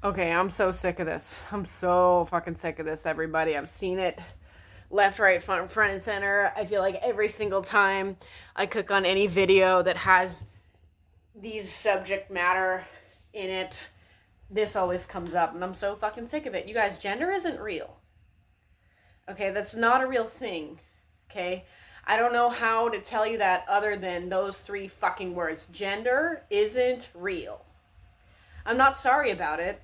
Okay, I'm so sick of this. I'm so fucking sick of this, everybody. I've seen it left, right, front and center. I feel like every single time I click on any video that has these subject matter in it, this always comes up, and I'm so fucking sick of it. You guys, gender isn't real. Okay, that's not a real thing. Okay? I don't know how to tell you that other than those three fucking words. Gender isn't real. I'm not sorry about it.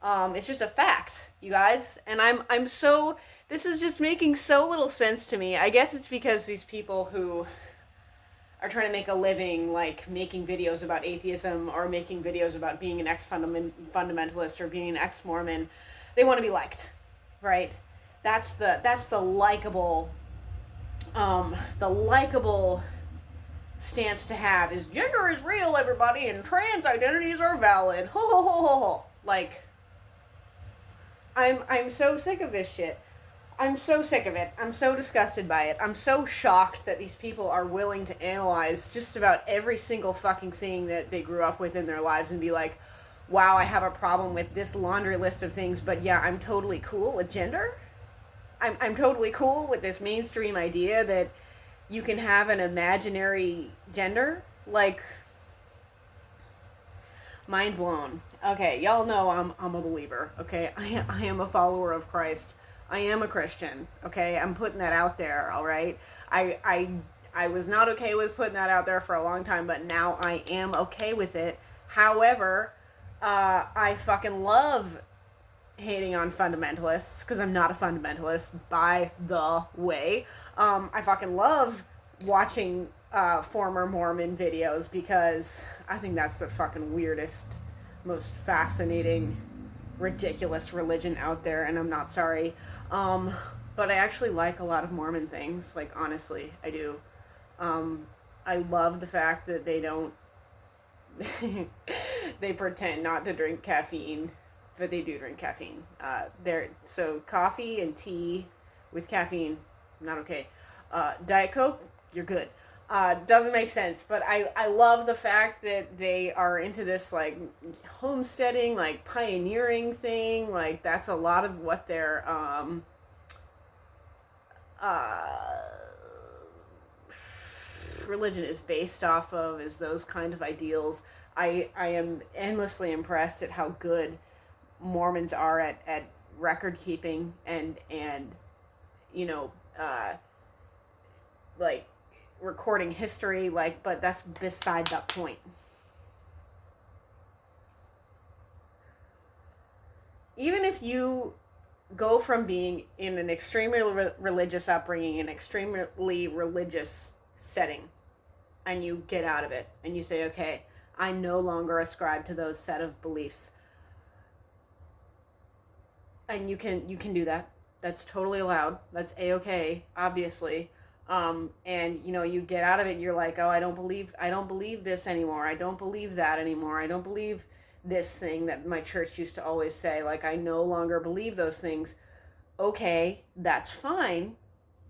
It's just a fact, you guys. And I'm so, this is just making so little sense to me. I guess it's because these people who are trying to make a living, like making videos about atheism or making videos about being an ex-fundamentalist or being an ex-Mormon, they want to be liked, right? That's the likable stance to have is gender is real, everybody, and trans identities are valid. Ho ho ho ho ho. Like, I'm so sick of this shit. I'm so sick of it. I'm so disgusted by it. I'm so shocked that these people are willing to analyze just about every single fucking thing that they grew up with in their lives and be like, wow, I have a problem with this laundry list of things, but yeah, I'm totally cool with gender. I'm totally cool with this mainstream idea that you can have an imaginary gender. Like, mind blown. Okay, y'all know I'm a believer. Okay, I am a follower of Christ. I am a Christian. Okay, I'm putting that out there. All right, I was not okay with putting that out there for a long time, but now I am okay with it. However, I fucking love hating on fundamentalists because I'm not a fundamentalist, by the way. I fucking love watching former Mormon videos because I think that's the fucking weirdest, most fascinating, ridiculous religion out there, and I'm not sorry. But I actually like a lot of Mormon things. Like, honestly, I do. I love the fact that they don't. They pretend not to drink caffeine, but they do drink caffeine. So coffee and tea with caffeine, not okay. Diet Coke, you're good. Doesn't make sense, but I love the fact that they are into this, like, homesteading, like, pioneering thing. Like, that's a lot of what their religion is based off of, is those kind of ideals. I am endlessly impressed at how good Mormons are at record keeping and you know, like, recording history, like, but that's beside the point. Even if you go from being in an extremely religious upbringing, an extremely religious setting, and you get out of it and you say, okay, I no longer ascribe to those set of beliefs, and you can do that. That's totally allowed. That's a-okay, obviously. And you know, you get out of it, you're like, oh, I don't believe this anymore. I don't believe that anymore. I don't believe this thing that my church used to always say. Like, I no longer believe those things. Okay, that's fine.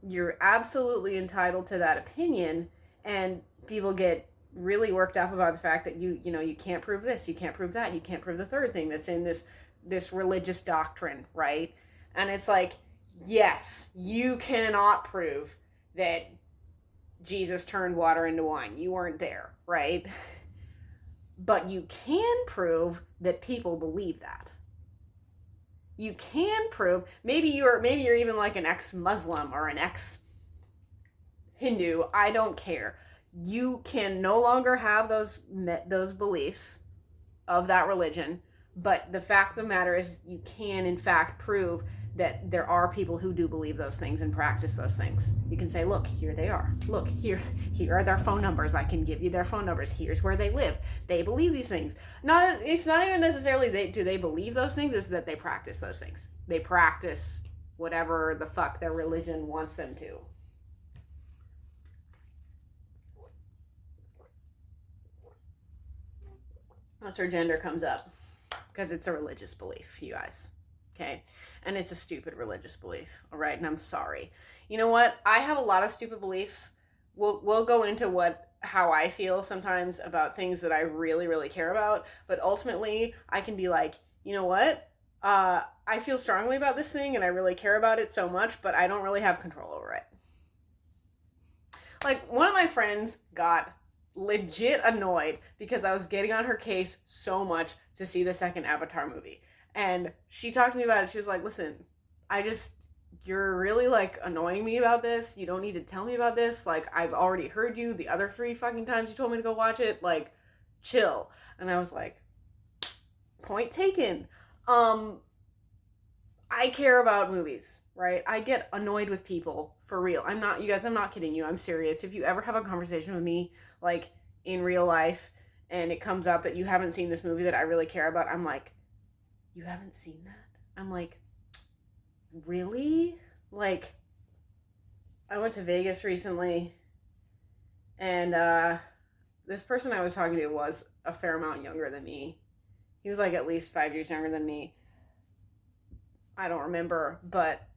You're absolutely entitled to that opinion. And people get really worked up about the fact that you know, you can't prove this, you can't prove that, you can't prove the third thing that's in this religious doctrine, right? And it's like, yes, you cannot prove that Jesus turned water into wine. You weren't there, right? But you can prove that people believe that. You can prove, maybe you're even like an ex-Muslim or an ex-Hindu, I don't care. You can no longer have those beliefs of that religion, but the fact of the matter is you can in fact prove that there are people who do believe those things and practice those things. You can say, look, here they are. Look, here are their phone numbers. I can give you their phone numbers. Here's where they live. They believe these things. It's not even necessarily do they believe those things, it's that they practice those things. They practice whatever the fuck their religion wants them to. That's where gender comes up, because it's a religious belief, you guys. Okay? And it's a stupid religious belief, all right? And I'm sorry. You know what? I have a lot of stupid beliefs. We'll go into how I feel sometimes about things that I really, really care about, but ultimately I can be like, you know what? I feel strongly about this thing and I really care about it so much, but I don't really have control over it. Like, one of my friends got legit annoyed because I was getting on her case so much to see the second Avatar movie. And she talked to me about it. She was like, listen, you're really like annoying me about this. You don't need to tell me about this. Like, I've already heard you the other 3 fucking times you told me to go watch it. Like, chill. And I was like, point taken. I care about movies, right? I get annoyed with people for real. I'm not, you guys, I'm not kidding you. I'm serious. If you ever have a conversation with me, like in real life, and it comes up that you haven't seen this movie that I really care about, I'm like, you haven't seen that? I'm like, really? Like, I went to Vegas recently, and this person I was talking to was a fair amount younger than me. He was like at least 5 years younger than me. I don't remember, but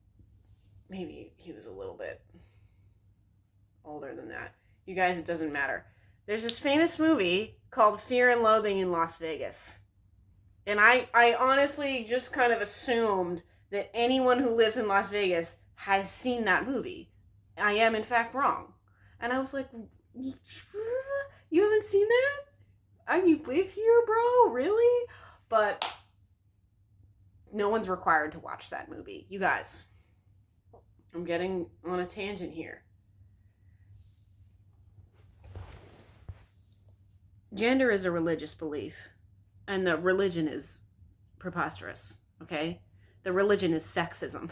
maybe he was a little bit older than that. You guys, it doesn't matter. There's this famous movie called Fear and Loathing in Las Vegas. And I honestly just kind of assumed that anyone who lives in Las Vegas has seen that movie. I am, in fact, wrong. And I was like, you haven't seen that? You live here, bro? Really? But no one's required to watch that movie. You guys, I'm getting on a tangent here. Gender is a religious belief, and the religion is preposterous, okay? The religion is sexism.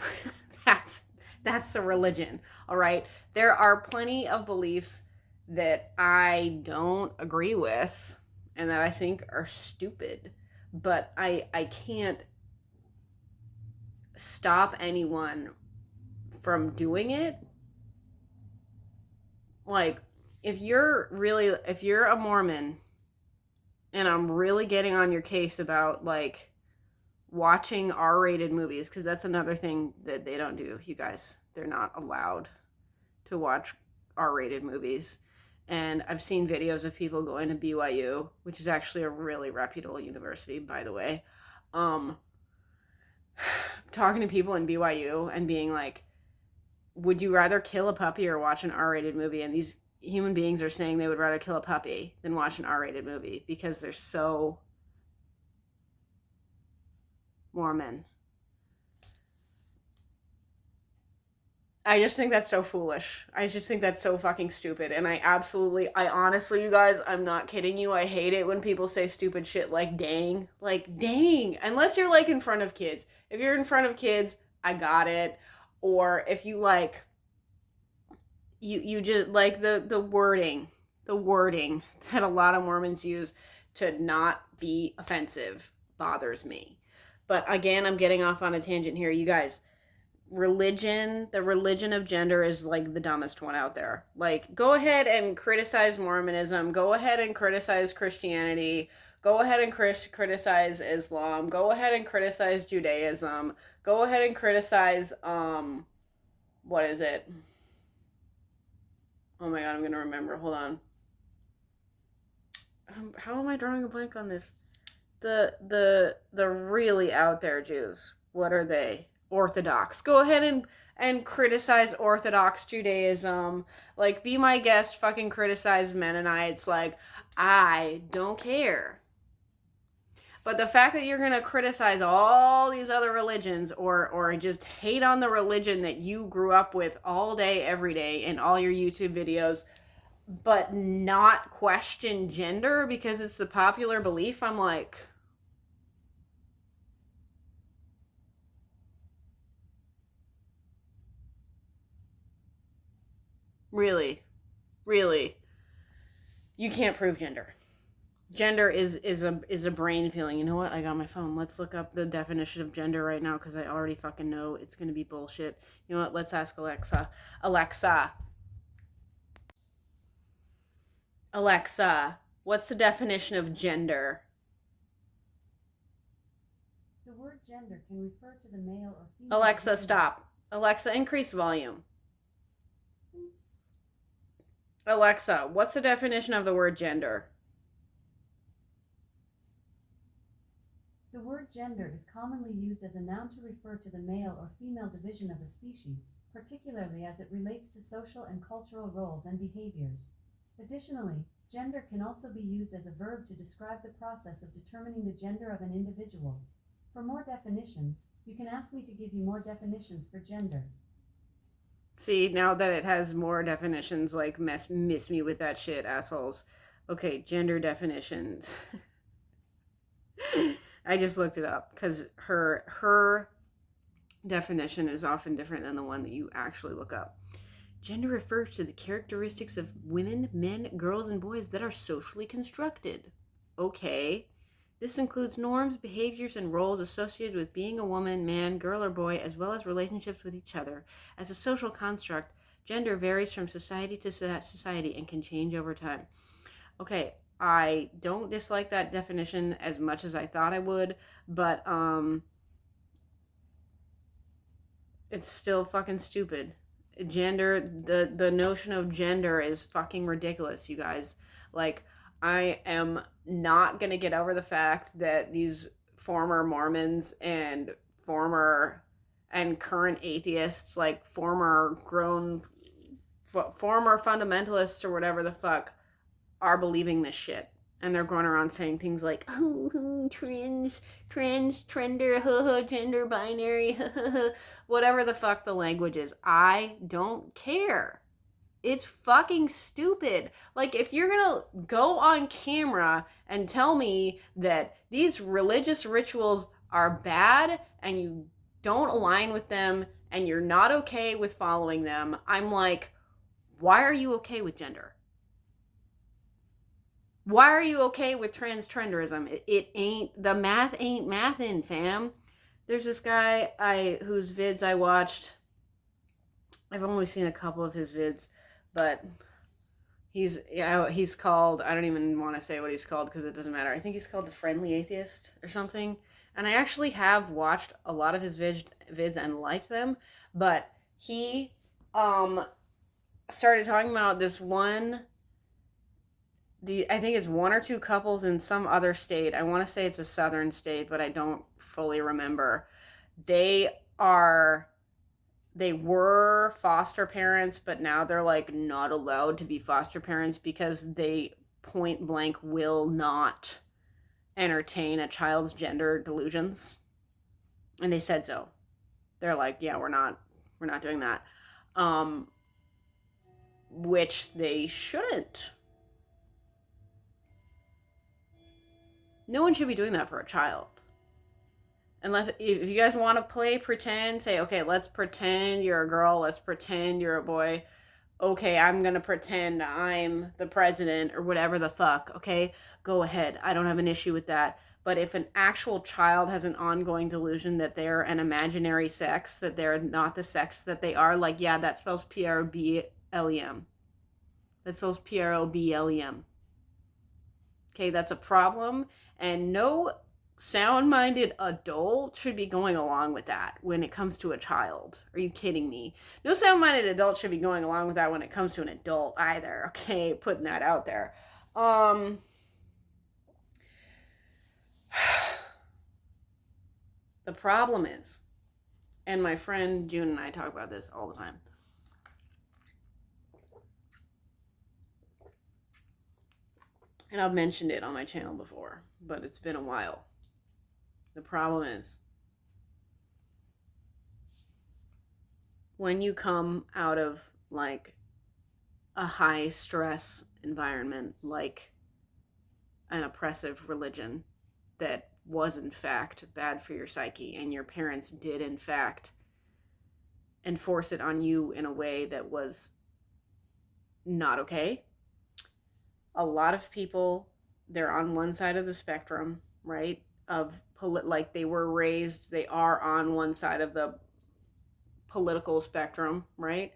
that's the religion, all right? There are plenty of beliefs that I don't agree with and that I think are stupid, but I can't stop anyone from doing it. Like, if you're a Mormon and I'm really getting on your case about like watching R-rated movies, because that's another thing that they don't do, you guys. They're not allowed to watch R-rated movies. And I've seen videos of people going to BYU, which is actually a really reputable university, by the way, talking to people in BYU and being like, would you rather kill a puppy or watch an R-rated movie? And these human beings are saying they would rather kill a puppy than watch an R-rated movie because they're so Mormon. I just think that's so foolish. I just think that's so fucking stupid. And I honestly, you guys, I'm not kidding you. I hate it when people say stupid shit like dang. Like, dang. Unless you're like in front of kids. If you're in front of kids, I got it. Or if you like, you just like the wording that a lot of Mormons use to not be offensive bothers me. But again, I'm getting off on a tangent here. You guys, the religion of gender is like the dumbest one out there. Like, go ahead and criticize Mormonism. Go ahead and criticize Christianity. Go ahead and criticize Islam. Go ahead and criticize Judaism. Go ahead and criticize, what is it? Oh my god, I'm gonna remember. Hold on. How am I drawing a blank on this? The really out there Jews. What are they? Orthodox. Go ahead and criticize Orthodox Judaism. Like, be my guest, fucking criticize Mennonites. Like, I don't care. But the fact that you're going to criticize all these other religions or just hate on the religion that you grew up with all day, every day in all your YouTube videos, but not question gender because it's the popular belief, I'm like, really? Really? You can't prove gender. Gender is a brain feeling. You know what? I got my phone. Let's look up the definition of gender right now because I already fucking know it's going to be bullshit. You know what? Let's ask Alexa. Alexa, what's the definition of gender? The word gender can refer to the male or female. Alexa, stop. Alexa, increase volume. Alexa, what's the definition of the word gender? The The word gender is commonly used as a noun to refer to the male or female division of a species, particularly as it relates to social and cultural roles and behaviors. Additionally, gender can also be used as a verb to describe the process of determining the gender of an individual. For more definitions, you can ask me to give you more definitions for gender. See, now that it has more definitions, like miss me with that shit, assholes. Okay, gender definitions. I just looked it up because her definition is often different than the one that you actually look up. Gender refers to the characteristics of women, men, girls, and boys that are socially constructed. Okay. This includes norms, behaviors, and roles associated with being a woman, man, girl, or boy, as well as relationships with each other. As a social construct, gender varies from society to society and can change over time. Okay, I don't dislike that definition as much as I thought I would, but it's still fucking stupid. Gender, the notion of gender is fucking ridiculous, you guys. Like, I am not gonna get over the fact that these former Mormons and former and current atheists, like former fundamentalists or whatever the fuck, are believing this shit. And they're going around saying things like, oh, trender, gender binary, whatever the fuck the language is. I don't care. It's fucking stupid. Like, if you're gonna go on camera and tell me that these religious rituals are bad and you don't align with them and you're not okay with following them, I'm like, why are you okay with gender? Why are you okay with transgenderism? It ain't, the math ain't mathin', fam. There's this guy whose vids I watched. I've only seen a couple of his vids, but he's called, I don't even want to say what he's called because it doesn't matter. I think he's called The Friendly Atheist or something. And I actually have watched a lot of his vids and liked them, but he started talking about this one, I think it's one or two couples in some other state. I want to say it's a southern state, but I don't fully remember. They were foster parents, but now they're like not allowed to be foster parents because they point blank will not entertain a child's gender delusions. And they said so. They're like, yeah, we're not doing that. Which they shouldn't. No one should be doing that for a child. Unless, if you guys want to play pretend, say, okay, let's pretend you're a girl, let's pretend you're a boy. Okay, I'm going to pretend I'm the president or whatever the fuck, okay? Go ahead. I don't have an issue with that. But if an actual child has an ongoing delusion that they're an imaginary sex, that they're not the sex that they are, like, yeah, that spells P-R-O-B-L-E-M. That spells P-R-O-B-L-E-M. Okay, that's a problem, and no sound-minded adult should be going along with that when it comes to a child. Are you kidding me? No sound-minded adult should be going along with that when it comes to an adult either. Okay, putting that out there. The problem is, and my friend June and I talk about this all the time, and I've mentioned it on my channel before, but it's been a while. The problem is, when you come out of like a high stress environment, like an oppressive religion that was in fact bad for your psyche, and your parents did in fact enforce it on you in a way that was not okay. A lot of people, they're on one side of the spectrum, right? Like they were raised, they are on one side of the political spectrum, right?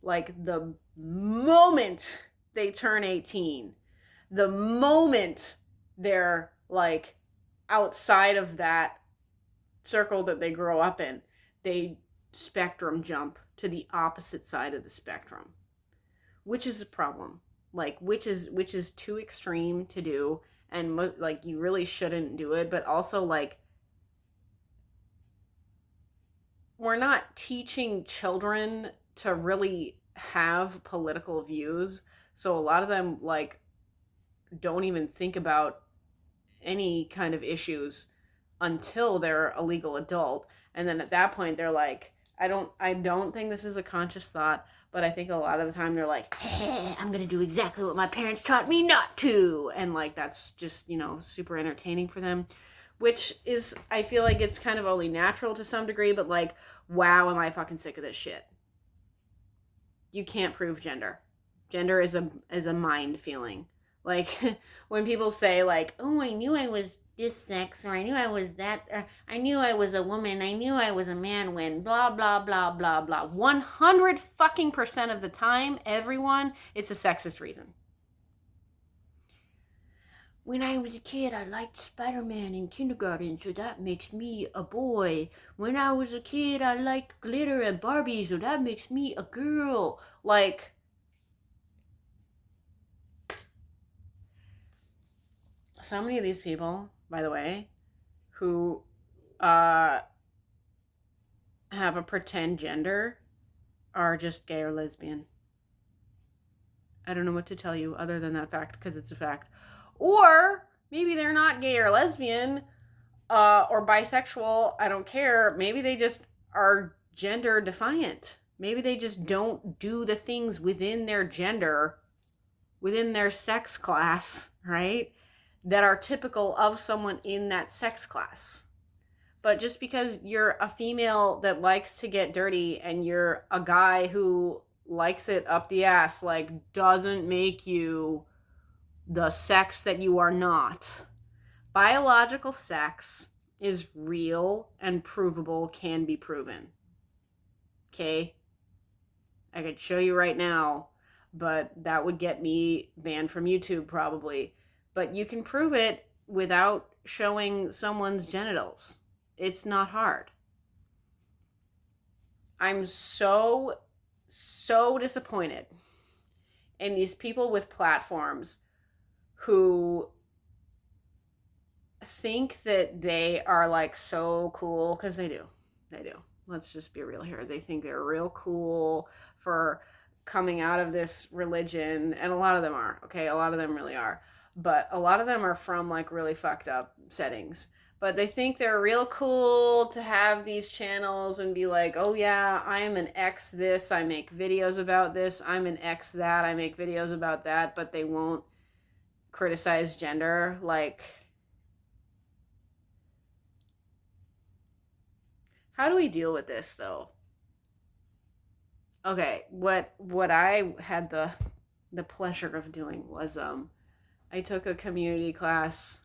Like the moment they turn 18, the moment they're like outside of that circle that they grow up in, they spectrum jump to the opposite side of the spectrum, which is a problem. Like, which is too extreme to do, and like you really shouldn't do it. But also, like, we're not teaching children to really have political views. So a lot of them like don't even think about any kind of issues until they're a legal adult. And then at that point they're like, I don't think this is a conscious thought, but I think a lot of the time they're like, hey, I'm gonna do exactly what my parents taught me not to. And like that's just, super entertaining for them. Which is, I feel like it's kind of only natural to some degree, but like, wow, am I fucking sick of this shit. You can't prove gender. Gender is a mind feeling. Like when people say like, "Oh, I knew I was this sex, or I knew I was that, I knew I was a woman, I knew I was a man when blah blah blah blah blah." 100 fucking percent of the time, everyone, it's a sexist reason. When I was a kid, I liked Spider-Man in kindergarten, so that makes me a boy. When I was a kid, I liked glitter and Barbie, so that makes me a girl. Like, so many of these people, by the way, who have a pretend gender are just gay or lesbian. I don't know what to tell you other than that fact, because it's a fact. Or maybe they're not gay or lesbian, or bisexual. I don't care. Maybe they just are gender defiant. Maybe they just don't do the things within their gender, within their sex class, right, that are typical of someone in that sex class. But just because you're a female that likes to get dirty and you're a guy who likes it up the ass, like, doesn't make you the sex that you are not. Biological sex is real and provable, can be proven. Okay? I could show you right now, but that would get me banned from YouTube probably. But you can prove it without showing someone's genitals. It's not hard. I'm so disappointed in these people with platforms who think that they are like so cool, because they do. Let's just be real here. They think they're real cool for coming out of this religion, and a lot of them are. Okay, a lot of them really are, but a lot of them are from like really fucked up settings. But they think they're real cool to have these channels and be like, oh yeah, I'm an X this, I make videos about this, I'm an X that, I make videos about that, but they won't criticize gender. Like, how do we deal with this though? Okay, what I had the pleasure of doing was I took a community class,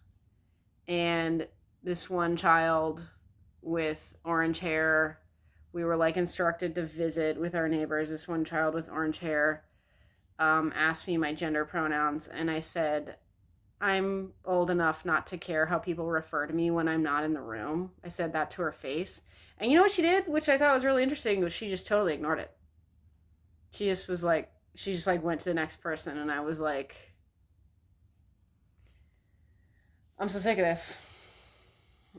and this one child with orange hair, we were like instructed to visit with our neighbors. This one child with orange hair asked me my gender pronouns, and I said, I'm old enough not to care how people refer to me when I'm not in the room. I said that to her face. And you know what she did, which I thought was really interesting, was she just totally ignored it. She just was like, she just like went to the next person, and I was like, I'm so sick of this.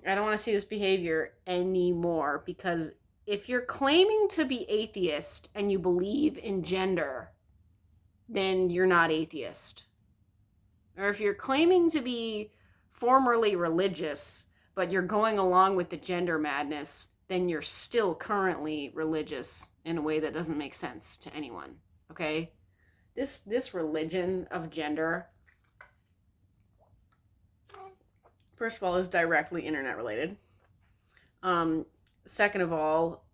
I don't want to see this behavior anymore, because if you're claiming to be atheist and you believe in gender, then you're not atheist. Or if you're claiming to be formerly religious, but you're going along with the gender madness, then you're still currently religious in a way that doesn't make sense to anyone. Okay? This religion of gender, first of all, is directly internet related. Second of all,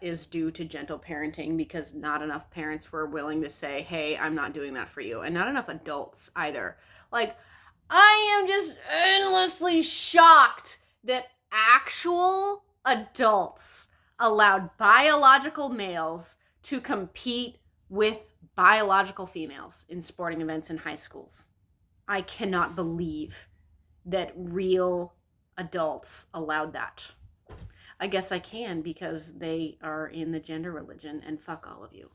is due to gentle parenting, because not enough parents were willing to say, hey, I'm not doing that for you. And not enough adults either. Like, I am just endlessly shocked that actual adults allowed biological males to compete with biological females in sporting events in high schools. I cannot believe that real adults allowed that. I guess I can, because they are in the gender religion, and fuck all of you.